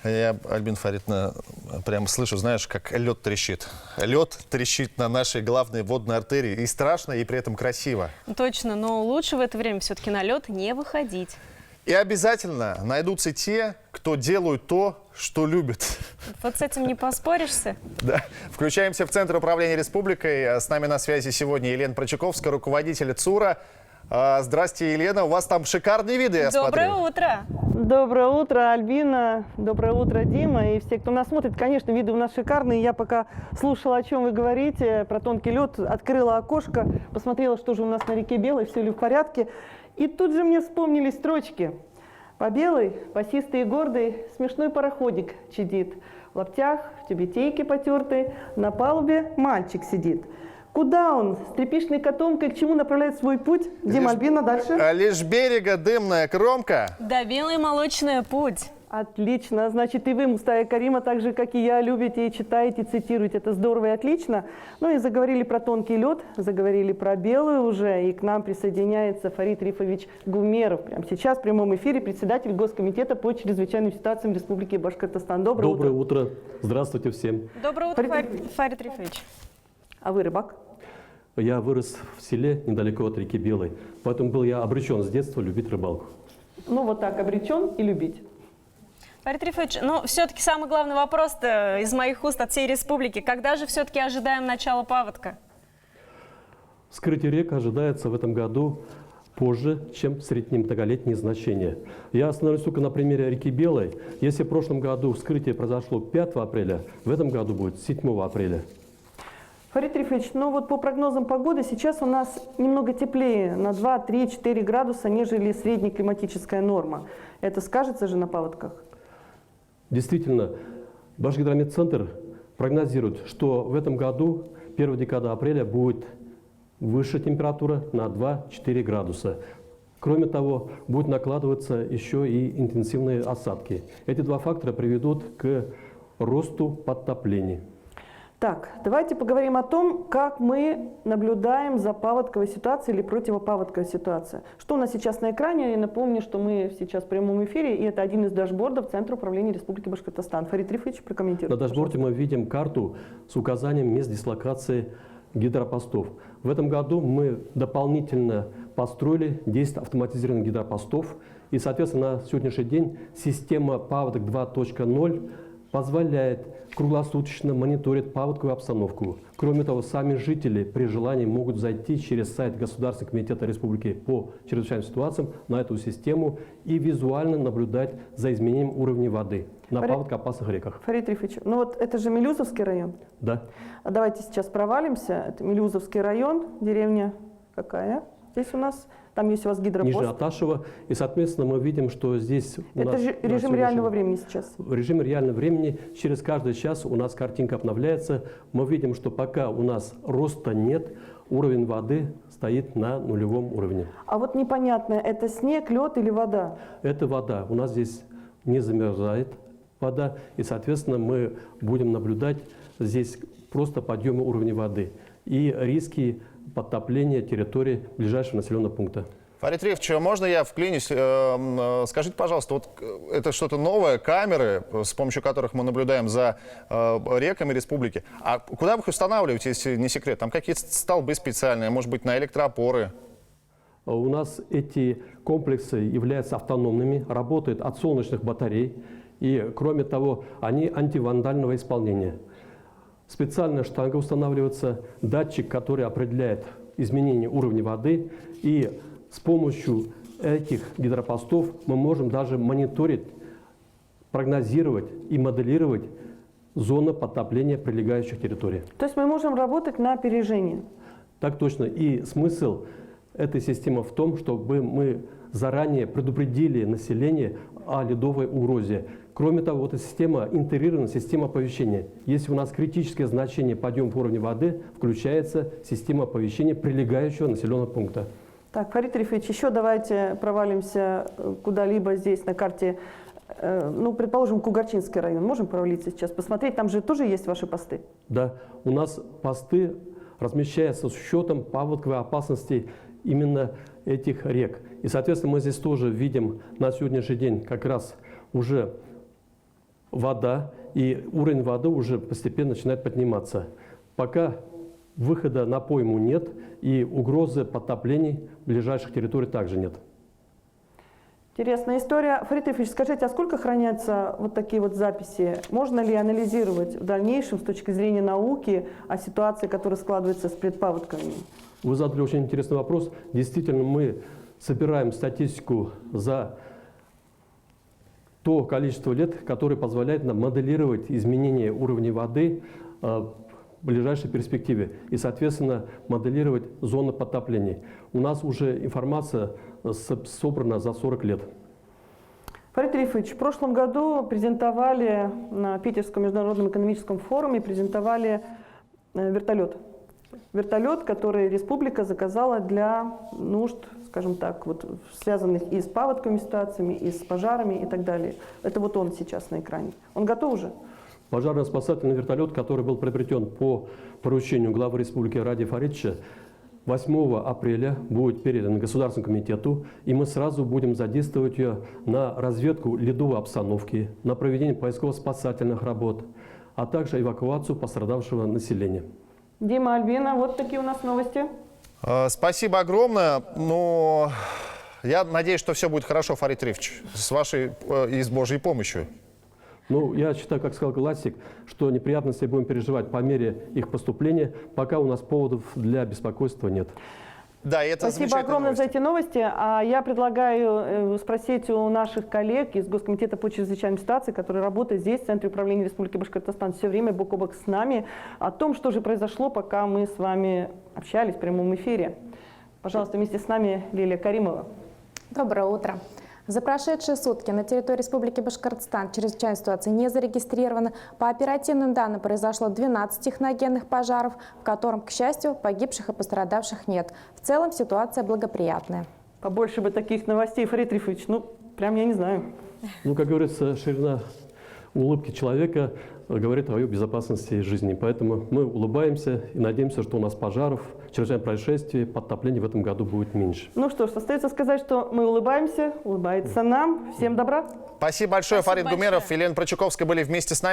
Я, Альбина Фаритовна, прям слышу, знаешь, как лед трещит. Лед трещит на нашей главной водной артерии. И страшно, и при этом красиво. Точно, но лучше в это время все-таки на лед не выходить. И обязательно найдутся те, кто делают то, что любят. Вот с этим не поспоришься. Да. Включаемся в Центр управления республикой. С нами на связи сегодня Елена Прочаковская, руководитель ЦУРа. Здрасте, Елена. У вас там шикарные виды, я смотрю. Доброе утро. Доброе утро, Альбина. Доброе утро, Дима. И все, кто нас смотрит. Конечно, виды у нас шикарные. Я пока слушала, о чем вы говорите, про тонкий лед, открыла окошко, посмотрела, что же у нас на реке Белой, все ли в порядке. И тут же мне вспомнились строчки. По Белой, басистый и гордый, смешной пароходик чадит. В лаптях, в тюбетейке потертой, на палубе мальчик сидит. Куда он с тряпичной котомкой, к чему направляет свой путь? Дима, Альбина, дальше. Лишь берега дымная кромка. Да, белый молочный путь. Отлично. Значит, и вы, Мустая Карима, так же, как и я, любите и читаете, и цитируете. Это здорово и отлично. Ну и заговорили про тонкий лед, заговорили про белую уже. И к нам присоединяется Фарид Рифович Гумеров. Прямо сейчас в прямом эфире председатель Госкомитета по чрезвычайным ситуациям Республики Башкортостан. Доброе утро. Здравствуйте всем. Доброе утро, Фарид Рифович. А вы рыбак? Я вырос в селе недалеко от реки Белой, поэтому был я обречен с детства любить рыбалку. Ну вот так, обречен и любить. Фарид Рифович, ну все-таки самый главный вопрос-то из моих уст от всей республики. Когда же все-таки ожидаем начала паводка? Вскрытие рек ожидается в этом году позже, чем среднемноголетние значения. Я остановлюсь только на примере реки Белой. Если в прошлом году вскрытие произошло 5 апреля, в этом году будет 7 апреля. Фарид Рифович, ну вот по прогнозам погоды сейчас у нас немного теплее, на 2, 3, 4 градуса, нежели среднеклиматическая норма. Это скажется же на паводках? Действительно, Башгидрометцентр прогнозирует, что в этом году, первая декада апреля, будет выше температура на 2-4 градуса. Кроме того, будут накладываться еще и интенсивные осадки. Эти два фактора приведут к росту подтоплений. Так, давайте поговорим о том, как мы наблюдаем за паводковой ситуацией или противопаводковой ситуацией. Что у нас сейчас на экране? Я напомню, что мы сейчас в прямом эфире, и это один из дашбордов Центра управления Республики Башкортостан. Фарид Рифович, прокомментируйте. На дашборде мы видим карту с указанием мест дислокации гидропостов. В этом году мы дополнительно построили 10 автоматизированных гидропостов, и, соответственно, на сегодняшний день система паводок 2.0 позволяет круглосуточно мониторить паводковую обстановку. Кроме того, сами жители при желании могут зайти через сайт Государственного комитета Республики по чрезвычайным ситуациям на эту систему и визуально наблюдать за изменением уровня воды на паводкоопасных реках. Фарид Рифович, ну вот это же Мелюзовский район. Да. А давайте сейчас провалимся. Это Мелюзовский район, деревня какая здесь у нас? Там есть у вас гидропост. Нижнее Аташево. И, соответственно, мы видим, что здесь... Это же режим реального времени сейчас. В режиме реального времени через каждый час у нас картинка обновляется. Мы видим, что пока у нас роста нет, уровень воды стоит на нулевом уровне. А вот непонятно, это снег, лед или вода? Это вода. У нас здесь не замерзает вода. И, соответственно, мы будем наблюдать здесь просто подъем уровня воды. И риски подтопления территории ближайшего населенного пункта. Фарид Рифович, можно я вклинюсь? Скажите, пожалуйста, вот это что-то новое, камеры, с помощью которых мы наблюдаем за реками республики. А куда вы их устанавливаете, если не секрет? Там какие-то столбы специальные, может быть, на электроопоры? У нас эти комплексы являются автономными, работают от солнечных батарей. И, кроме того, они антивандального исполнения. Специальная штанга устанавливается, датчик, который определяет изменение уровня воды. И с помощью этих гидропостов мы можем даже мониторить, прогнозировать и моделировать зону подтопления прилегающих территорий. То есть мы можем работать на опережение? Так точно. И смысл этой системы в том, чтобы мы заранее предупредили население о ледовой угрозе. Кроме того, эта система интегрирована, система оповещения. Если у нас критическое значение подъема уровня воды, включается система оповещения прилегающего населенного пункта. Так, Фарид Рифович, еще давайте провалимся куда-либо здесь на карте. Ну, предположим, Кугарчинский район. Можем провалиться сейчас, посмотреть? Там же тоже есть ваши посты? Да, у нас посты размещаются с учетом паводковой опасности именно этих рек. И, соответственно, мы здесь тоже видим на сегодняшний день как раз уже вода, и уровень воды уже постепенно начинает подниматься. Пока выхода на пойму нет, и угрозы подтоплений ближайших территорий также нет. Интересная история. Фарид Рифович, скажите, а сколько хранятся вот такие вот записи? Можно ли анализировать в дальнейшем с точки зрения науки о ситуации, которая складывается с предпаводками? Вы задали очень интересный вопрос. Действительно, мы собираем статистику за то количество лет, которое позволяет нам моделировать изменения уровня воды в ближайшей перспективе и, соответственно, моделировать зоны подтоплений. У нас уже информация собрана за 40 лет. Фарид Рифович, в прошлом году презентовали на Питерском международном экономическом форуме вертолет. Вертолет, который республика заказала для нужд, скажем так, вот, связанных и с паводковыми ситуациями, и с пожарами и так далее. Это вот он сейчас на экране. Он готов уже? Пожарно-спасательный вертолет, который был приобретен по поручению главы республики Ради Фаридовича, 8 апреля будет передан Государственному комитету, и мы сразу будем задействовать ее на разведку ледовой обстановки, на проведение поисково-спасательных работ, а также эвакуацию пострадавшего населения. Дима, Альбина, вот такие у нас новости. Спасибо огромное. Ну, я надеюсь, что все будет хорошо, Фарид Рифович, с вашей и с Божьей помощью. Ну, я считаю, как сказал классик, что неприятности будем переживать по мере их поступления, пока у нас поводов для беспокойства нет. Да, и это Спасибо огромное за эти новости. А я предлагаю спросить у наших коллег из Госкомитета по чрезвычайным ситуациям, которые работают здесь, в Центре управления Республики Башкортостан, все время бок о бок с нами, о том, что же произошло, пока мы с вами общались в прямом эфире. Пожалуйста, вместе с нами Лилия Каримова. Доброе утро. За прошедшие сутки на территории Республики Башкортостан чрезвычайной ситуации не зарегистрировано. По оперативным данным произошло 12 техногенных пожаров, в котором, к счастью, погибших и пострадавших нет. В целом ситуация благоприятная. Побольше бы таких новостей, Фарид Рифович. Ну, прям я не знаю. Ну, как говорится, ширина улыбки человека говорит о ее безопасности жизни. Поэтому мы улыбаемся и надеемся, что у нас пожаров, чрезвычайных происшествий, подтоплений в этом году будет меньше. Ну что ж, остается сказать, что мы улыбаемся, улыбается нам. Всем добра. Спасибо большое, Спасибо Фарид Гумеров большое. и Елена Прочуковская были вместе с нами.